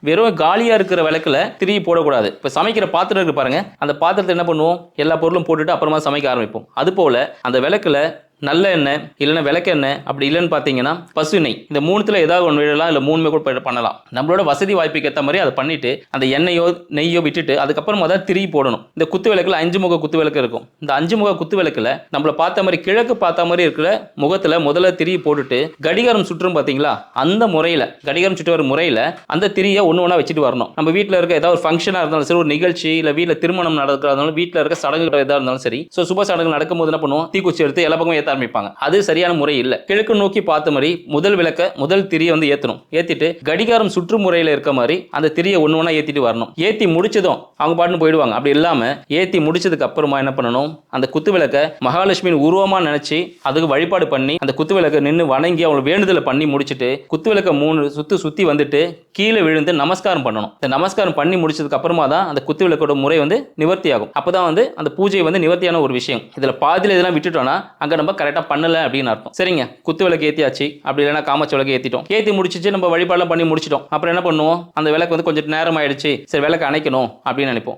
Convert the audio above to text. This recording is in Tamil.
வெறும் காலியா இருக்கிற விளக்குல திரி போடக்கூடாது. இப்ப சமைக்கிற பாத்திரம் இருக்கு பாருங்க, அந்த பாத்திரத்தை என்ன பண்ணுவோம், எல்லா பொருளும் போட்டுட்டு அப்புறமா சமைக்க ஆரம்பிப்போம். அது போல அந்த விளக்குல நல்ல எண்ணெய் இல்லைன்னா விளக்கெண்ணெய், அப்படி இல்லைன்னு பார்த்தீங்கன்னா பசு நெய், இந்த மூணுத்துல ஏதாவது ஒன்று விடலாம், இல்லை மூணுமே கூட பண்ணலாம். நம்மளோட வசதி வாய்ப்புக்கு ஏற்ற மாதிரி அதை பண்ணிட்டு அந்த எண்ணெயோ நெய்யோ விட்டுட்டு அதுக்கப்புறமா தான் திரி போடணும். இந்த குத்து விளக்குல 5 முக குத்து விளக்கு இருக்கும். இந்த 5 முக குத்து விளக்குல நம்மள பார்த்த மாதிரி கிழக்கு பார்த்த மாதிரி இருக்கிற முகத்துல முதல்ல திரி போட்டுட்டு கடிகாரம் சுற்றும் பார்த்தீங்களா, அந்த முறையில் கடிகாரம் சுற்றி வர முறையில் அந்த திரியை ஒன்று ஒன்றா வச்சுட்டு வரணும். நம்ம வீட்டில் இருக்க ஏதாவது ஒரு ஃபங்க்ஷனாக இருந்தாலும் சரி, ஒரு நிகழ்ச்சி இல்லை வீட்டில் திருமணம் நடக்கிறதாலும் வீட்டில் இருக்க சடங்குகள் எதாக இருந்தாலும் சரி, ஸோ சுப சடங்கு நடக்கும்போது என்ன பண்ணுவோம், தீக்குச்சி எடுத்து எல்லா பக்கமும் ஆரம்பிப்பாங்க. அது சரியான முறை இல்ல. கிழக்கு நோக்கி பார்த்த மாதிரி முதல் விளக்க முதல் திரியை வந்து ஏத்தணும். ஏத்திட்டு கடிகாரம் சுற்று முறையில் இருக்க மாதிரி அந்த திரியை ஒண்ணு ஒண்ணா ஏத்திட்டு வரணும். ஏத்தி முடிச்சதும் அவங்க பாட்டுன்னு போயிடுவாங்க. அப்படி இல்லாம ஏத்தி முடிச்சதுக்கு அப்புறமா என்ன பண்ணணும், அந்த குத்து விளக்க மகாலட்சுமியின் உருவமா நினைச்சு அதுக்கு வழிபாடு பண்ணி அந்த குத்து விளக்க நின்று வணங்கி அவங்க வேண்டுதலை பண்ணி முடிச்சுட்டு குத்து விளக்க 3 சுத்தி வந்துட்டு கீழே விழுந்து நமஸ்காரம் பண்ணணும். இந்த நமஸ்காரம் பண்ணி முடிச்சதுக்கு அப்புறமா தான் அந்த குத்து விளக்கோட முறை வந்து நிவர்த்தி ஆகும். அப்பதான் வந்து அந்த பூஜை வந்து நிவர்த்தியான ஒரு விஷயம். இதுல பாதியில இதெல்லாம் விட்டுட்டோம்னா அங்க நம்ம கரெக்டா பண்ணல அப்படின்னு அர்த்தம். சரிங்க, குத்து விளக்கு ஏத்தியாச்சு, அப்படி இல்லைன்னா காமாட்சி விளக்கு ஏத்திட்டோம். ஏத்தி முடிச்சிச்சு, நம்ம வழிபாடுலாம் பண்ணி முடிச்சிட்டோம். அப்புறம் என்ன பண்ணுவோம், அந்த விளக்கு வந்து கொஞ்சம் நேரம் ஆயிடுச்சு, சரி விளக்கு அணைக்கணும் அப்படின்னு நினைப்போம்.